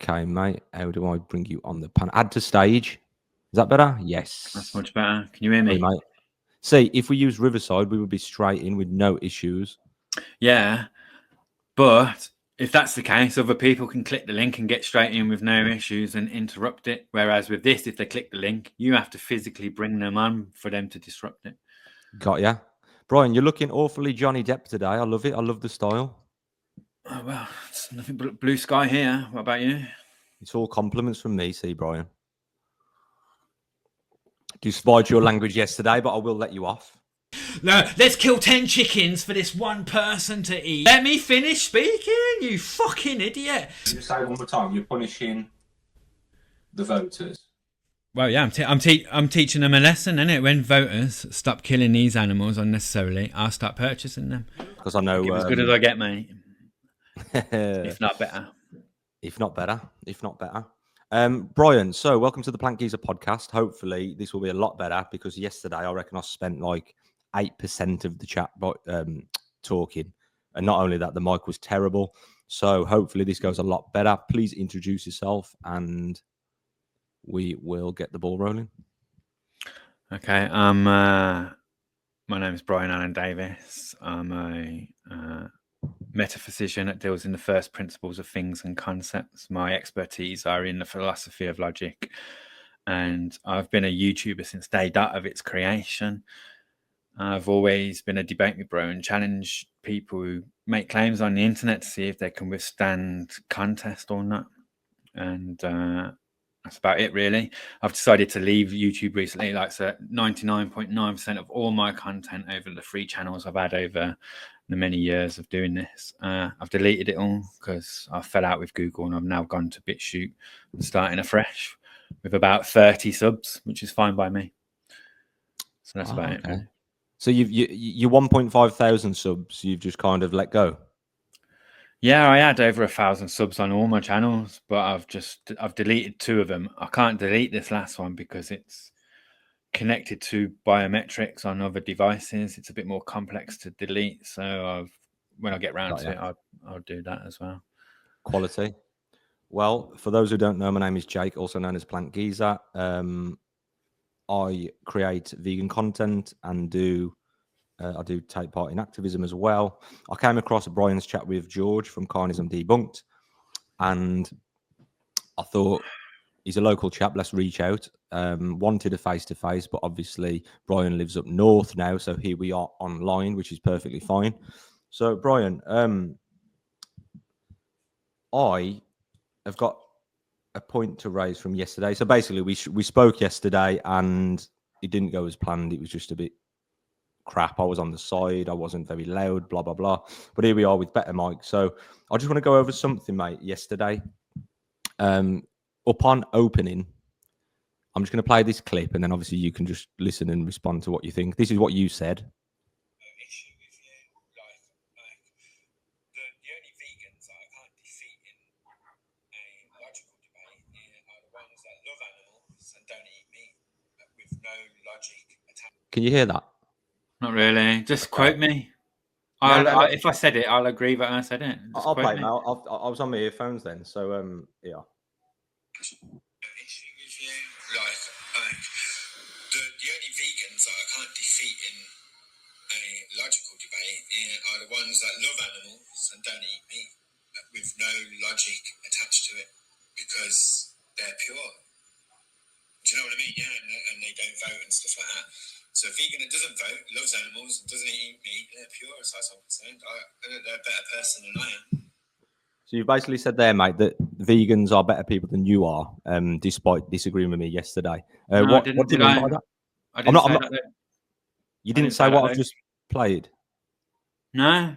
Okay, mate. How do I bring you on the panel? Add to stage. Is that better? Yes. That's much better. Can you hear me? Sorry, mate. See, if we use Riverside, we would be straight in with no issues. Yeah, but if that's the case, other people can click the link and get straight in with no issues and interrupt it. Whereas with this, if they click the link, you have to physically bring them on for them to disrupt it. Got ya. Brian, you're looking awfully Johnny Depp today. I love it. I love the style. Oh, well, it's nothing but blue sky here. What about you? It's all compliments from me, see, Brian. Despite your language yesterday, but I will let you off. No, let's kill 10 chickens for this one person to eat. Let me finish speaking, you fucking idiot. You say one more time, you're punishing the voters. Well, yeah, I'm teaching them a lesson, innit? When voters stop killing these animals unnecessarily, I'll start purchasing them. Because I know... as good as I get, mate. If not better. If not better. If not better. Brian, so welcome to the plantgeezer podcast. Hopefully this will be a lot better because yesterday I reckon I spent like 8% of the chat talking. And not only that, the mic was terrible. So hopefully this goes a lot better. Please introduce yourself and we will get the ball rolling. Okay. My name is Brian Allen Davis. I'm a metaphysician that deals in the first principles of things and concepts. My expertise are in the philosophy of logic. And I've been a YouTuber since day dot of its creation. I've always been a debate me bro and challenge people who make claims on the internet to see if they can withstand contest or not. And that's about it, really. I've decided to leave YouTube recently. Like, so 99.9% of all my content over the free channels I've had over the many years of doing this, I've deleted it all because I fell out with Google and I've now gone to BitChute and starting afresh with about 30 subs, which is fine by me. So that's about it. Really. So you 1.5 thousand subs, you've just kind of let go. Yeah, I had over 1,000 subs on all my channels, but I've deleted 2 of them. I can't delete this last one because it's connected to biometrics on other devices. It's a bit more complex to delete. So when I get round to it, I'll do that as well. Quality. Well, for those who don't know, my name is Jake, also known as plantgeezer. I create vegan content and I do take part in activism as well. I came across Brian's chat with George from Carnism Debunked, and I thought he's a local chap. Let's reach out. Wanted a face-to-face, but obviously Brian lives up north now, so here we are online, which is perfectly fine. So, Brian, I have got a point to raise from yesterday. So basically, we spoke yesterday, and it didn't go as planned. It was just a bit crap. I was on the side. I wasn't very loud, blah, blah, blah. But here we are with better mic. So I just want to go over something, mate, yesterday. Upon opening, I'm just going to play this clip, and then obviously you can just listen and respond to what you think. This is what you said. The only vegans I can't defeat in a logical debate are the ones that love animals and don't eat meat with no logic attached. Can you hear that? Not really. Just quote me. If I said it, I'll agree that I said it. I'll play it now. I was on my earphones then, so yeah. Issue with you, the only vegans that I can't defeat in a logical debate are the ones that love animals and don't eat meat with no logic attached to it because they're pure. Do you know what I mean? Yeah, and they don't vote and stuff like that. So a vegan that doesn't vote, loves animals, and doesn't eat meat, they're pure as far as I'm concerned. They're a better person than I am. So you basically said there, mate, that vegans are better people than you are, despite disagreeing with me yesterday. What do you mean by that? I didn't say that. You didn't say what I've just played. No.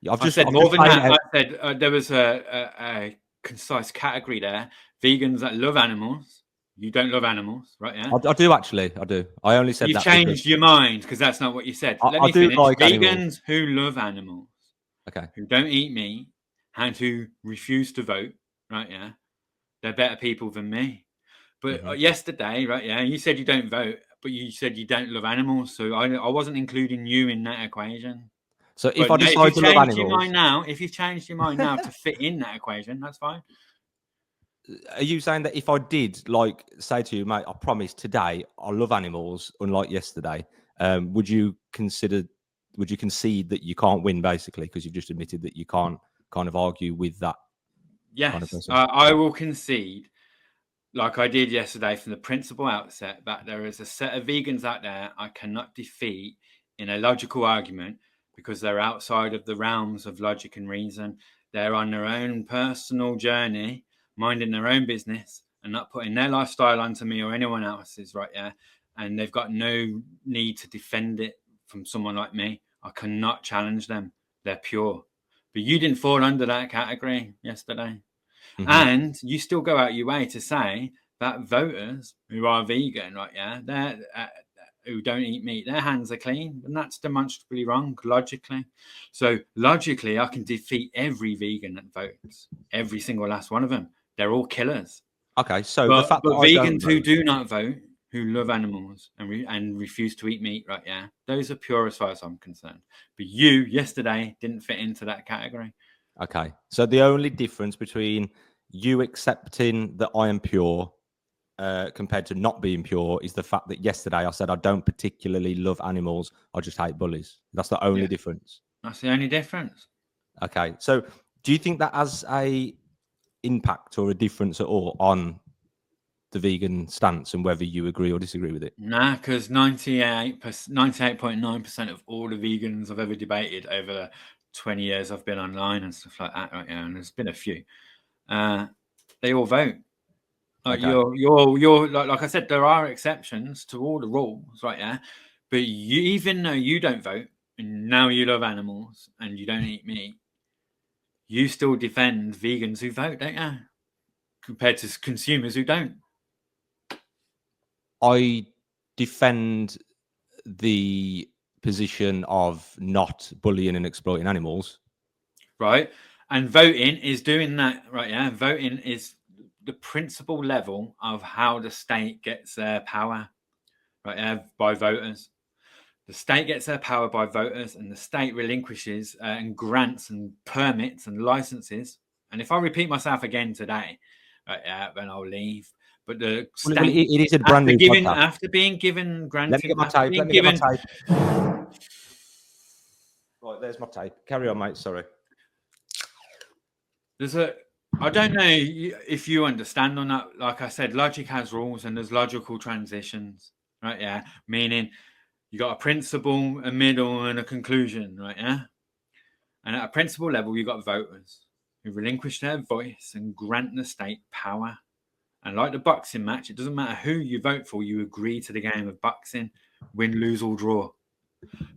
I've said more than that. I said there was a concise category there. Vegans that love animals. You don't love animals, right? Yeah, I do actually. I do. I only said you've changed your mind because that's not what you said. Let me finish. Like vegans animals who love animals, okay, who don't eat meat, and who refuse to vote, right? Yeah, they're better people than me. But yesterday, right? Yeah, you said you don't vote, but you said you don't love animals, so I wasn't including you in that equation. So if I decide to love animals, if you've changed your mind now to fit in that equation, that's fine. are you saying that if I did, like, say to you, mate, I promise today I love animals, unlike yesterday, would you concede that you can't win, basically, because you've just admitted that you can't kind of argue with that kind of Yes, person? I will concede, like I did yesterday from the principle outset, that there is a set of vegans out there I cannot defeat in a logical argument because they're outside of the realms of logic and reason. They're on their own personal journey, minding their own business and not putting their lifestyle onto me or anyone else's, right? Yeah. And they've got no need to defend it from someone like me. I cannot challenge them. They're pure. But you didn't fall under that category yesterday. Mhm. And you still go out your way to say that voters who are vegan, right? Yeah, they're who don't eat meat, their hands are clean, and that's demonstrably wrong logically. So logically, I can defeat every vegan that votes, every single last one of them. They're all killers. Okay, so the But fact that I don't vegans who vote, do not vote, who love animals and refuse to eat meat, right? Yeah, those are pure as far as I'm concerned. But you yesterday didn't fit into that category. okay, so the only difference between you accepting that I am pure compared to not being pure is the fact that yesterday I said I don't particularly love animals, I just hate bullies. That's the only difference. That's the only difference. Okay, so do you think that has a impact or a difference at all on the vegan stance and whether you agree or disagree with it? Nah, because 98.9% of all the vegans I've ever debated over the 20 years I've been online and stuff like that, right? Yeah, and there's been a few. They all vote. Like Okay. you're like I said, there are exceptions to all the rules, right? Yeah, but you, even though you don't vote and now you love animals and you don't eat meat, you still defend vegans who vote, don't you? Compared to consumers who don't. I defend the position of not bullying and exploiting animals. Right. And voting is doing that, right? Yeah. Voting is the principal level of how the state gets their power, right? Yeah, by voters. The state gets their power by voters, and the state relinquishes and grants and permits and licenses. And if I repeat myself again today, right, yeah, then I'll leave. But the Well, state, it is a brand new podcast. after being given Let me granting, get my after tape. being Let me get my given, tape. Right, there's my tape. Carry on, mate. Sorry. I don't know if you understand or not. Like I said, logic has rules and there's logical transitions, right? Yeah. Meaning you got a principle, a middle, and a conclusion, right? Yeah. And at a principle level, you got voters who relinquish their voice and grant the state power. And like the boxing match, it doesn't matter who you vote for, you agree to the game of boxing, win, lose, or draw.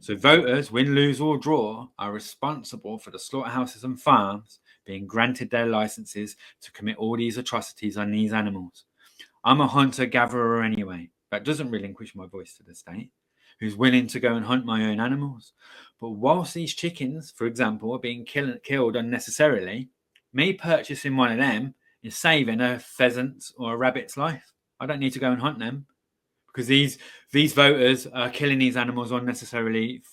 So voters, win, lose, or draw, are responsible for the slaughterhouses and farms being granted their licenses to commit all these atrocities on these animals. I'm a hunter-gatherer anyway. That doesn't relinquish my voice to the state, who's willing to go and hunt my own animals. But whilst these chickens, for example, are being killed unnecessarily, me purchasing one of them is saving a pheasant or a rabbit's life. I don't need to go and hunt them because these voters are killing these animals unnecessarily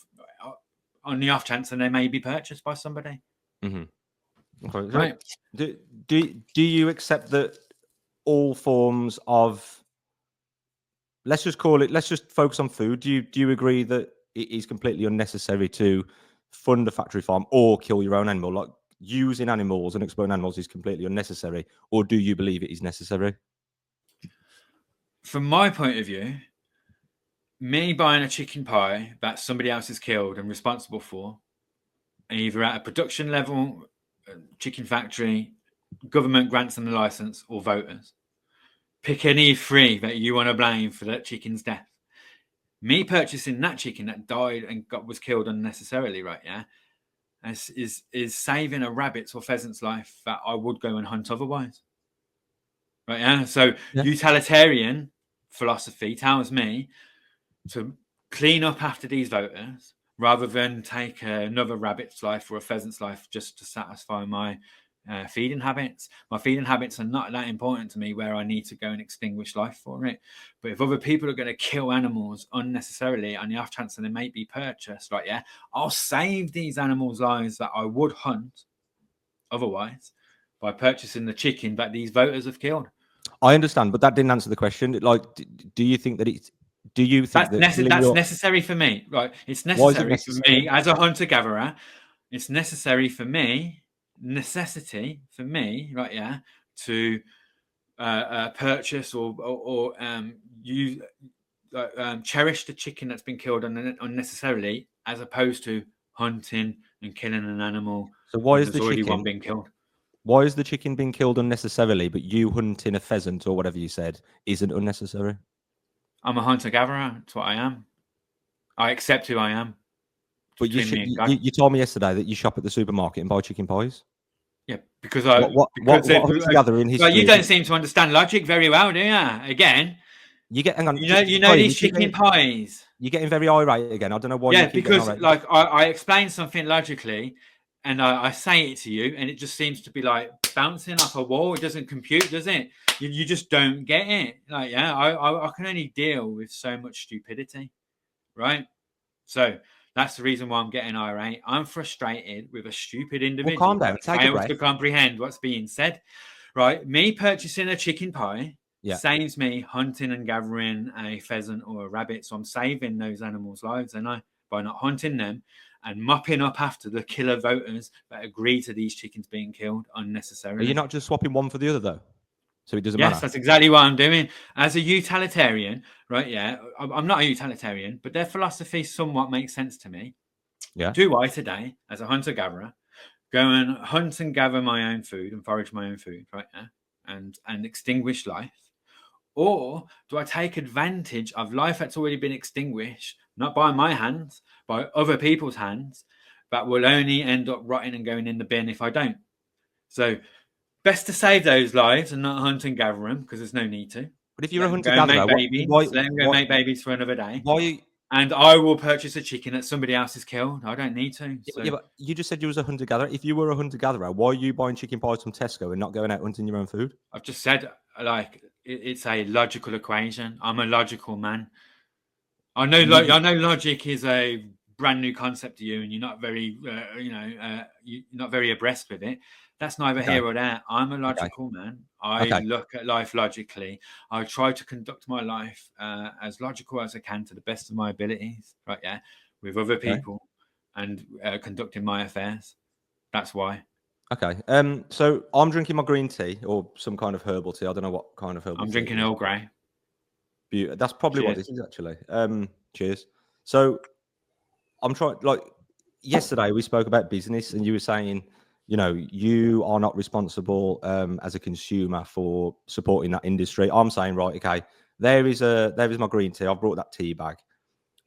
on the off chance that they may be purchased by somebody. Mm-hmm. Okay. So Right. do you accept that all forms of, let's just focus on food. Do you agree that it is completely unnecessary to fund a factory farm or kill your own animal? Like, using animals and exploiting animals is completely unnecessary, or do you believe it is necessary? From my point of view, me buying a chicken pie that somebody else has killed and responsible for, either at a production level, chicken factory, government grants them the license, or voters. Pick any three that you want to blame for that chicken's death. Me purchasing that chicken that died and was killed unnecessarily, right? Yeah, is saving a rabbit's or pheasant's life that I would go and hunt otherwise. Right? Yeah. So utilitarian philosophy tells me to clean up after these voters rather than take another rabbit's life or a pheasant's life just to satisfy my feeding habits. My feeding habits are not that important to me where I need to go and extinguish life for it. But if other people are going to kill animals unnecessarily on the off chance that they may be purchased, right? Yeah, I'll save these animals' lives that I would hunt otherwise by purchasing the chicken that these voters have killed. I understand, but that didn't answer the question. Like, do you think that it's? Do you think That's that necessary for me, right? It's Why is it necessary for necessary? me as a hunter-gatherer. It's necessary for me, right? Yeah, to purchase or use cherish the chicken that's been killed unnecessarily, as opposed to hunting and killing an animal. So why when is the there's already chicken? one being killed? Why is the chicken being killed unnecessarily, but you hunting a pheasant or whatever you said isn't unnecessary? I'm a hunter-gatherer. That's what I am. I accept who I am. But Between me and God. you told me yesterday that you shop at the supermarket and buy chicken pies. Yeah, because What hunter-gatherer in well, history? you don't seem to understand logic very well, do you? Again, You get hang on. you know these chicken pies. You're getting very irate again. I don't know why you Yeah, keep getting because irate. like I explain something logically, and I say it to you, and it just seems to be like bouncing off a wall. It doesn't compute, does it? You just don't get it. Like, yeah, I can only deal with so much stupidity, right? So that's the reason why I'm getting irate. I'm frustrated with a stupid individual calm down, that take a fails breath. to comprehend what's being said. Right? Me purchasing a chicken pie saves me hunting and gathering a pheasant or a rabbit. So I'm saving those animals' lives, and by not hunting them and mopping up after the killer voters that agree to these chickens being killed unnecessarily. Are you not just swapping one for the other though? So it doesn't Yes, matter. that's exactly what I'm doing. As a utilitarian, right? Yeah, I'm not a utilitarian, but their philosophy somewhat makes sense to me. Yeah. Do I today, as a hunter-gatherer, go and hunt and gather my own food and forage my own food, right? Yeah, and extinguish life? Or do I take advantage of life that's already been extinguished, not by my hands, by other people's hands, that will only end up rotting and going in the bin if I don't? So best to save those lives and not hunt and gather them, because there's no need to. But if you're a let hunter-gatherer, them go make babies for another day. Why? And I will purchase a chicken that somebody else has killed. I don't need to. So. Yeah, but you just said you was a hunter-gatherer. If you were a hunter-gatherer, why are you buying chicken pies from Tesco and not going out hunting your own food? I've just said, like, it's a logical equation. I'm a logical man. I know logic is a brand new concept to you, and you're not very, you're not very abreast with it. That's neither here or there. I'm a logical man. I look at life logically. I try to conduct my life as logical as I can to the best of my abilities, right? Yeah, with other people and conducting my affairs. That's why. Okay. So I'm drinking my green tea or some kind of herbal tea. I don't know what kind of herbal tea. I'm drinking Earl Grey. That's probably what it is, actually. Cheers. So I'm trying, like, yesterday we spoke about business and you were saying, you know, you are not responsible as a consumer for supporting that industry. I'm saying, right, okay, there is my green tea. I've brought that tea bag.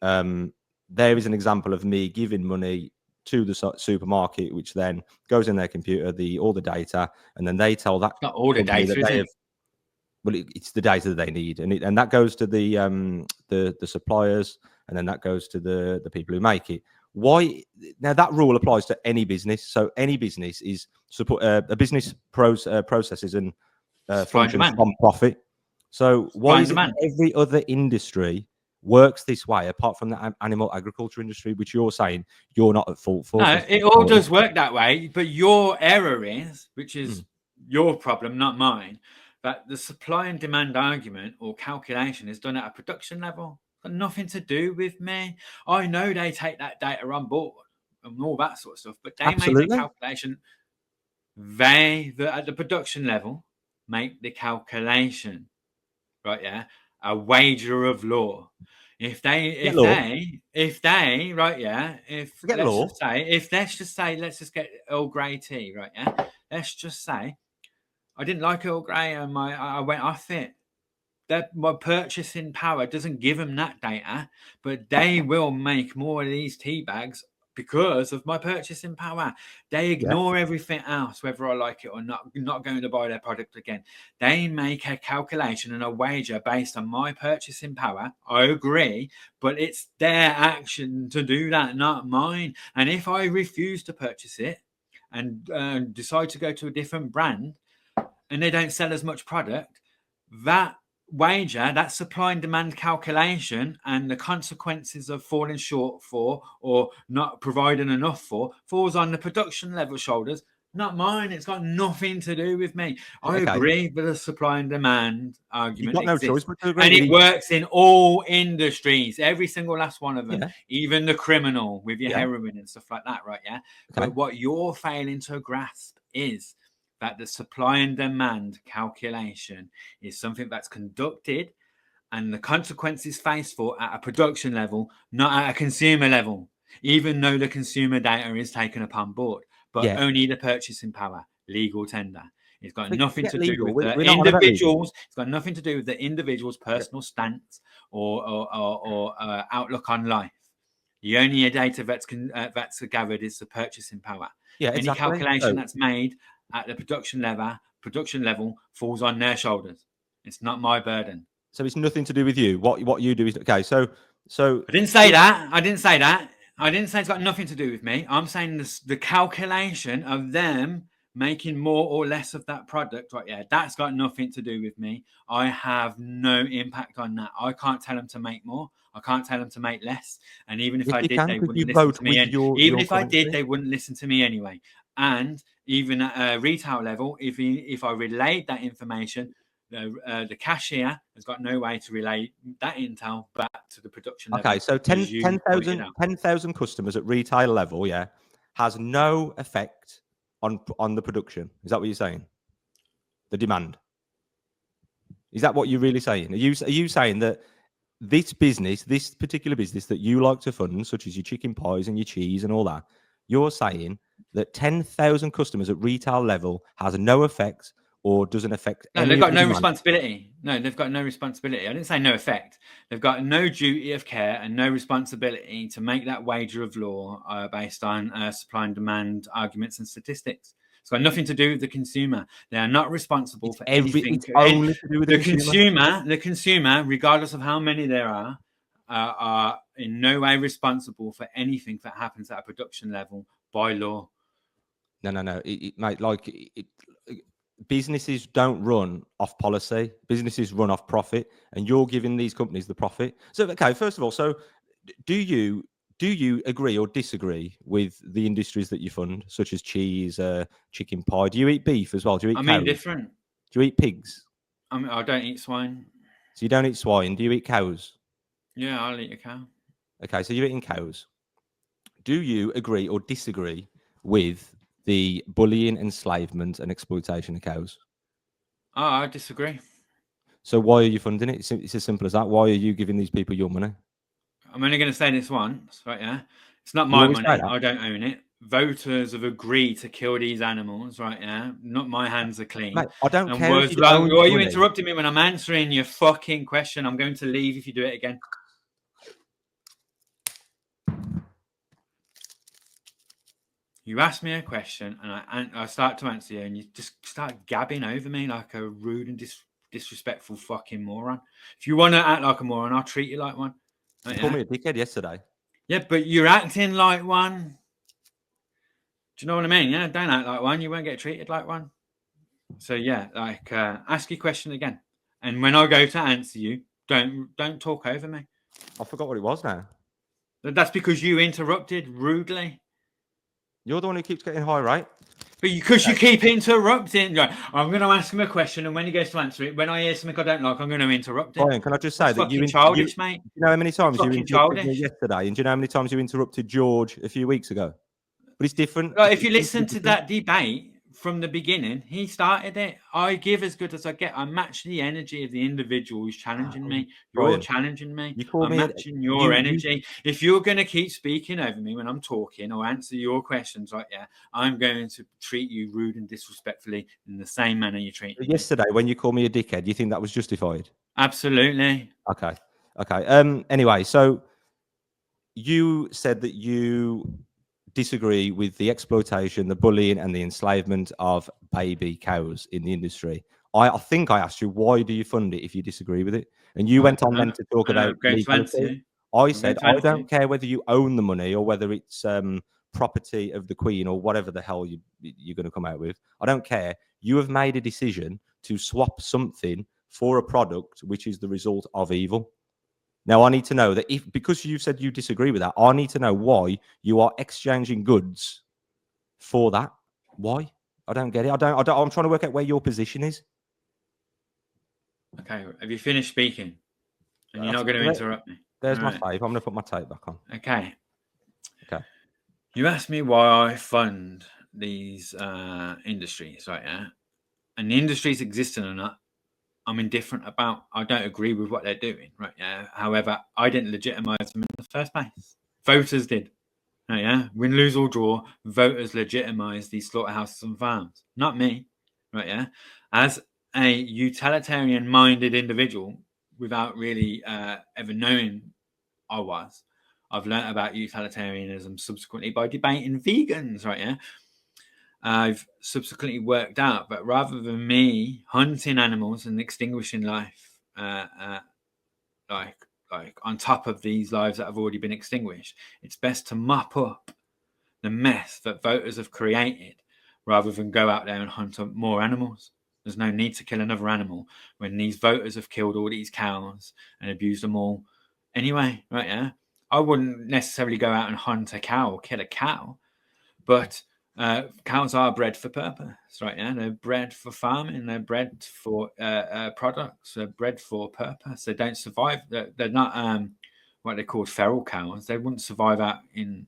There is an example of me giving money to the supermarket, which then goes in their computer, all the data, and then they tell that not all the data, that they have. Well, it's the data that they need, and that goes to the suppliers, and then that goes to the people who make it. Why now? That rule applies to any business. So any business is support a business processes and functions from profit. So why is it that every other industry works this way, apart from the animal agriculture industry, which you're saying you're not at fault for? No, it all does work that way, but your error is, which is your problem, not mine, that the supply and demand argument or calculation is done at a production level. Got nothing to do with me. I know they take that data on board and all that sort of stuff, but they make the calculation. At the production level, make the calculation, right? Yeah, a wager of law. Let's just get Earl Grey tea, right? Yeah, let's just say I didn't like Earl Grey and I went off it. My purchasing power doesn't give them that data, but they will make more of these tea bags because of my purchasing power. They ignore everything else, whether I like it or not going to buy their product again. They make a calculation and a wager based on my purchasing power. I agree, but it's their action to do that, not mine. And if I refuse to purchase it and decide to go to a different brand and they don't sell as much product, that wager, that supply and demand calculation and the consequences of falling short for or not providing enough for falls on the production level shoulders, not mine. It's got nothing to do with me. I Okay. agree with the supply and demand You've argument got no choice exists. but to agree And with it works in all industries, every single last one of them, Yeah. even the criminal with your Yeah. heroin and stuff like that, right? Yeah. Okay. But what you're failing to grasp is that the supply and demand calculation is something that's conducted and the consequences faced for at a production level, not at a consumer level, even though the consumer data is taken upon board, but Yeah. only the purchasing power, legal tender. It's got nothing to do legal. with We're the not on about legal. individuals. It's got nothing to do with the individual's personal stance or outlook on life. The only data that's gathered is the purchasing power. Yeah, Any exactly. calculation So, that's made at the production level falls on their shoulders. It's not my burden. so it's nothing to do with you. What you do is okay. So I didn't say that. I didn't say that. I didn't say it's got nothing to do with me. I'm saying this, the calculation of them making more or less of that product, right? Yeah, that's got nothing to do with me. I have no impact on that. I can't tell them to make more. I can't tell them to make less. And even if yes, I you did, can they because you wouldn't listen vote to me. with And your even if I did, currency. they wouldn't listen to me anyway. And even at a retail level, if I relayed that information, the cashier has got no way to relay that intel back to the production level. Okay, so 10,000 customers at retail level, yeah, has no effect on the production. Is that what you're saying? The demand. Is that what you're really saying? Are you saying that this business, this particular business that you like to fund, such as your chicken pies and your cheese and all that, you're saying that 10,000 customers at retail level has no effect or doesn't affect No, any they've of got the no demand? responsibility. No, they've got no responsibility. I didn't say no effect. They've got no duty of care and no responsibility to make that wager of law based on supply and demand arguments and statistics. It's got nothing to do with the consumer. They are not responsible for anything. It's only to do with the consumer. The consumer, regardless of how many there are in no way responsible for anything that happens at a production level by law. No. Mate, businesses don't run off policy. Businesses run off profit, and you're giving these companies the profit. So, okay, first of all, so do you agree or disagree with the industries that you fund, such as cheese, chicken pie? Do you eat beef as well? Do you eat I'm cows? indifferent. Do you eat pigs? I don't eat swine. So you don't eat swine. Do you eat cows? Yeah, I'll eat a cow. Okay, so you're eating cows. Do you agree or disagree with the bullying, enslavement, and exploitation of cows? Oh, I disagree. So why are you funding it? It's as simple as that. Why are you giving these people your money? I'm only going to say this once, right? Yeah, it's not You my always say money. that. I don't own it. Voters have agreed to kill these animals, right? Yeah, not my hands are clean. Mate, I don't And care if was you like, own why are you money. interrupting me when I'm answering your fucking question? I'm going to leave if you do it again. You ask me a question, and I start to answer you, and you just start gabbing over me like a rude and disrespectful fucking moron. If you want to act like a moron, I'll treat you like one. You called me a dickhead yesterday. Yeah, but you're acting like one. Do you know what I mean? Yeah, don't act like one. You won't get treated like one. So yeah, like ask your question again, and when I go to answer you, don't talk over me. I forgot what it was now. That's because you interrupted rudely. You're the one who keeps getting high, right? But because you keep interrupting, like, I'm going to ask him a question, and when he goes to answer it, when I hear something I don't like, I'm going to interrupt him. Brian, can I just say That's that fucking childish, mate. you know how many times you Fucking interrupted me childish. yesterday, and do you know how many times you interrupted George a few weeks ago? But it's different. Like, if you listen to that debate from the beginning, he started it. I give as good as I get. I match the energy of the individual who's challenging me. You're Brian, challenging me. you call I'm me matching your energy. If you're going to keep speaking over me when I'm talking or answer your questions, like, yeah, I'm going to treat you rude and disrespectfully in the same manner you treat me. Yesterday, when you called me a dickhead, you think that was justified? Absolutely. Okay. Anyway, so you said that you disagree with the exploitation, the bullying, and the enslavement of baby cows in the industry. I think I asked you, why do you fund it if you disagree with it? And you went on then to talk about legality. I said, I don't care whether you own the money or whether it's property of the Queen or whatever the hell you're going to come out with. I don't care. You have made a decision to swap something for a product which is the result of evil. Now, I need to know that because you said you disagree with that, I need to know why you are exchanging goods for that. Why? I don't get it. I'm trying to work out where your position is. Okay, have you finished speaking? And you're not going to interrupt me. There's my tape. I'm going to put my tape back on. Okay. Okay. You asked me why I fund these industries, right? Yeah. And the industries existing or not, I'm indifferent about. I don't agree with what they're doing, right? Yeah. However, I didn't legitimize them in the first place. Voters did. Right, yeah. Win, lose, or draw, voters legitimize these slaughterhouses and farms, not me. Right? Yeah. As a utilitarian-minded individual, without really ever knowing I was, I've learnt about utilitarianism subsequently by debating vegans. Right? Yeah. I've subsequently worked out that rather than me hunting animals and extinguishing life, like on top of these lives that have already been extinguished, it's best to mop up the mess that voters have created rather than go out there and hunt up more animals. There's no need to kill another animal when these voters have killed all these cows and abused them all anyway, right? Yeah. I wouldn't necessarily go out and hunt a cow or kill a cow, but cows are bred for purpose, right? Yeah, they're bred for farming. They're bred for products. They're bred for purpose. They don't survive. They're not what they call feral cows. They wouldn't survive out in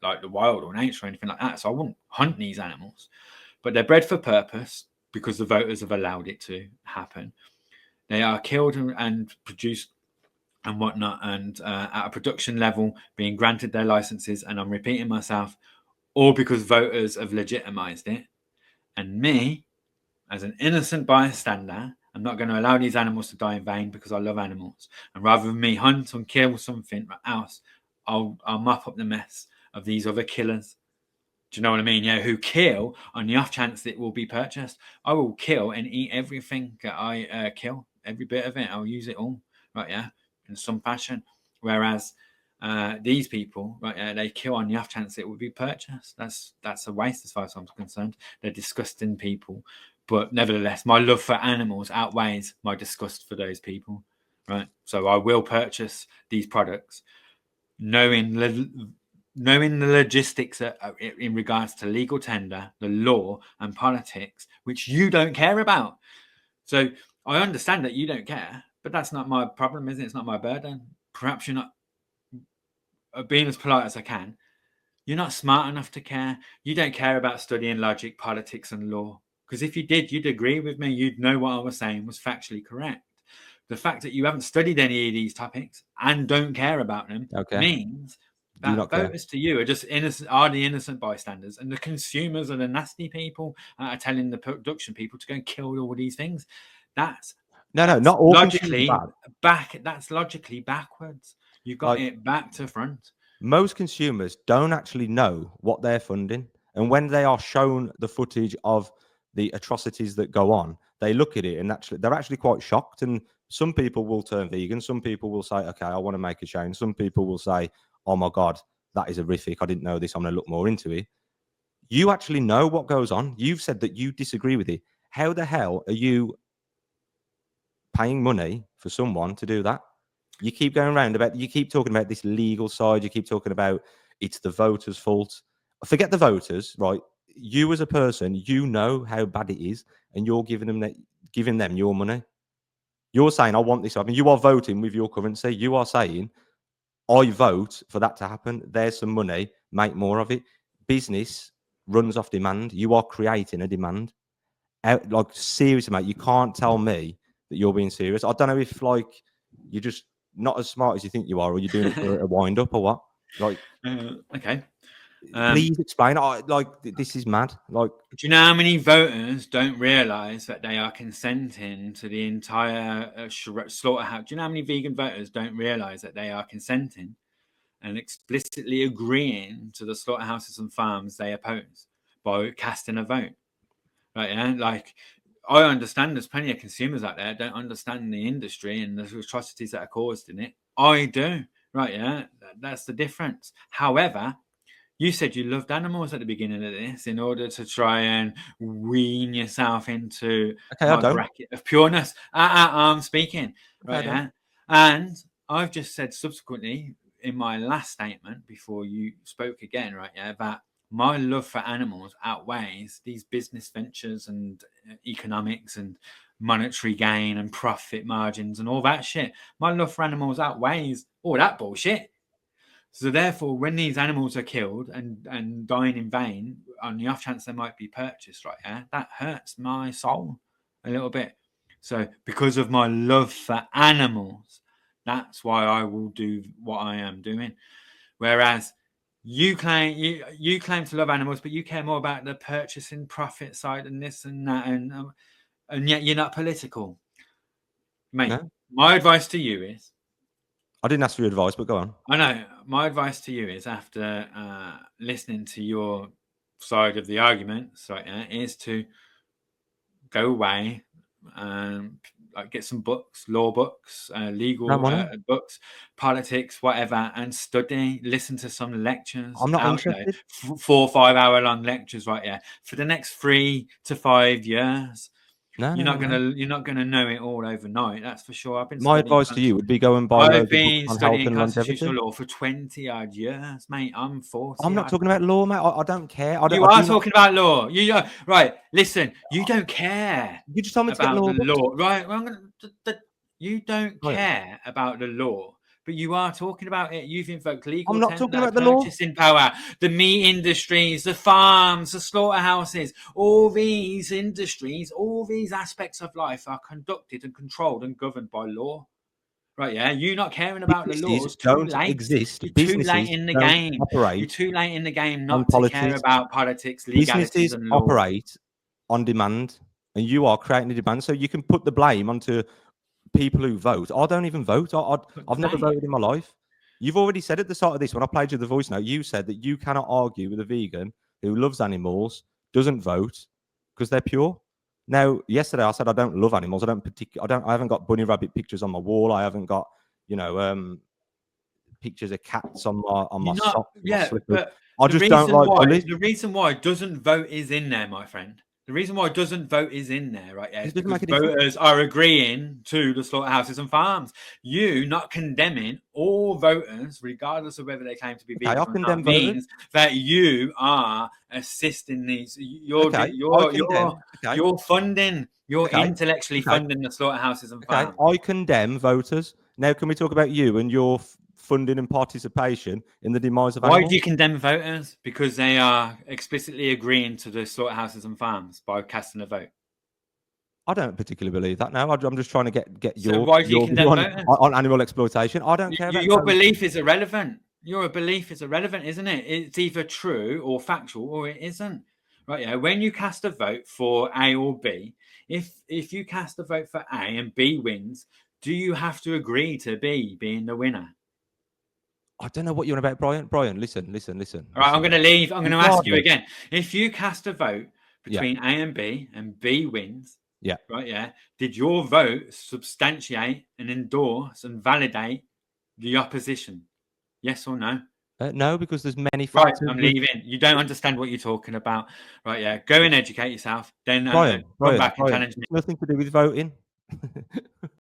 like the wild or nature or anything like that. So I wouldn't hunt these animals, but they're bred for purpose because the voters have allowed it to happen. They are killed and produced and whatnot, and at a production level being granted their licenses. And I'm repeating myself, all because voters have legitimized it. And me, as an innocent bystander, I'm not going to allow these animals to die in vain because I love animals. And rather than me hunt and kill something else, I'll mop up the mess of these other killers. Do you know what I mean? Yeah, who kill on the off chance that it will be purchased. I will kill and eat everything that I kill, every bit of it. I'll use it all, right? Yeah, in some fashion. Whereas these people, right, they kill on the off chance it will be purchased. That's a waste as far as I'm concerned. They're disgusting people, but nevertheless, my love for animals outweighs my disgust for those people, right? So I will purchase these products, knowing the logistics in regards to legal tender, the law, and politics, which you don't care about. So I understand that you don't care, but that's not my problem, is it? It's not my burden. Perhaps you're not being as polite as I can. You're not smart enough to care. You don't care about studying logic, politics, and law. Because if you did, you'd agree with me. You'd know what I was saying was factually correct. The fact that you haven't studied any of these topics and don't care about them means that voters to you are just the innocent bystanders, and the consumers are the nasty people are telling the production people to go and kill all these things. That's not all logically That's logically backwards. You've got it back to front. Most consumers don't actually know what they're funding, and when they are shown the footage of the atrocities that go on, they look at it and they're actually quite shocked. And some people will turn vegan. Some people will say, "Okay, I want to make a change." Some people will say, "Oh my God, that is horrific. I didn't know this. I'm going to look more into it." You actually know what goes on. You've said that you disagree with it. How the hell are you paying money for someone to do that? You keep going around you keep talking about this legal side. You keep talking about it's the voters' fault. Forget the voters, right? You as a person, you know how bad it is, and you're giving them your money. You're saying, I want this to happen. You are voting with your currency. You are saying, I vote for that to happen. There's some money, make more of it. Business runs off demand. You are creating a demand. Like, seriously, mate, you can't tell me that you're being serious. I don't know if, like, you're just not as smart as you think you are, or you're doing it for a wind up, or what. Like, okay. Please explain. This is mad. Like, do you know how many voters don't realise that they are consenting to the entire slaughterhouse? Do you know how many vegan voters don't realise that they are consenting and explicitly agreeing to the slaughterhouses and farms they oppose by casting a vote? Right? Yeah, like, I understand there's plenty of consumers out there don't understand the industry and the atrocities that are caused in it. I do. Right? Yeah, that's the difference. However, you said you loved animals at the beginning of this in order to try and wean yourself into my bracket of pureness. I'm speaking, right? Yeah, and I've just said subsequently in my last statement before you spoke again, right? Yeah, that my love for animals outweighs these business ventures and economics and monetary gain and profit margins and all that shit. My love for animals outweighs all that bullshit. So therefore, when these animals are killed and dying in vain, on the off chance they might be purchased, right? Yeah, that hurts my soul a little bit. So because of my love for animals, that's why I will do what I am doing. Whereas you claim you claim to love animals, but you care more about the purchasing profit side and this and that, and yet you're not political, mate. No? My advice to you is, I didn't ask for your advice, but go on. I know. My advice to you is, after listening to your side of the argument, is to go away and get some books, law books, legal books, politics, whatever, and study. Listen to some lectures. I'm not interested. 4 or 5 hour long lectures, right? Yeah, for the next 3 to 5 years. You're not gonna know it all overnight. That's for sure. I've been. My advice to you would be go and buy loads of books on health and constitutional longevity. law for 20 odd years, mate. I'm 40. I'm not talking about law, mate. I don't care. You are talking about law. You right? Listen, you don't care. You just told me to get about law the law, right? Well, you don't care about the law. But you are talking about it. You've invoked legal I'm not talking about the law. Purchasing power, the meat industries, the farms, the slaughterhouses, all these industries, all these aspects of life are conducted and controlled and governed by law. Right, yeah? You're not caring about the laws. Don't exist. You're too Businesses late in the don't game. operate You're too late in the game on not to care politics. about politics, legalities, Businesses and law. operate on demand, and you are creating a demand. So you can put the blame onto people who vote. I don't even vote. I've never voted in my life. You've already said at the start of this, when I played you the voice note, you said that you cannot argue with a vegan who loves animals, doesn't vote because they're pure. Now, yesterday I said I don't love animals. I haven't got bunny rabbit pictures on my wall. I haven't got, pictures of cats on my socks. Yeah, but I just don't like bullies. The reason why doesn't vote is in there, my friend. The reason why doesn't vote is in there, right? Yeah, it's because voters are agreeing to the slaughterhouses and farms. You not condemning all voters, regardless of whether they claim to be vegan or not, means that you are assisting these. You're funding. You're intellectually funding the slaughterhouses and farms. I condemn voters. Now, can we talk about you and your funding and participation in the demise of animals? Why do you condemn voters? Because they are explicitly agreeing to the slaughterhouses and farms by casting a vote. I don't particularly believe that. No, I'm just trying to get your why do you condemn voters? on animal exploitation. I don't care. Your belief is irrelevant. Your belief is irrelevant, isn't it? It's either true or factual, or it isn't. Right? Yeah. When you cast a vote for A or B, if you cast a vote for A and B wins, do you have to agree to B being the winner? I don't know what you're on about, Brian. Brian, listen. All right, I'm going to leave. I'm going to ask you again. If you cast a vote between A and B wins, right, yeah, did your vote substantiate and endorse and validate the opposition? Yes or no? No, because there's many factors. Right, I'm leaving. You don't understand what you're talking about. Right, yeah. Go and educate yourself. Then Brian, come back and challenge me. Nothing to do with voting.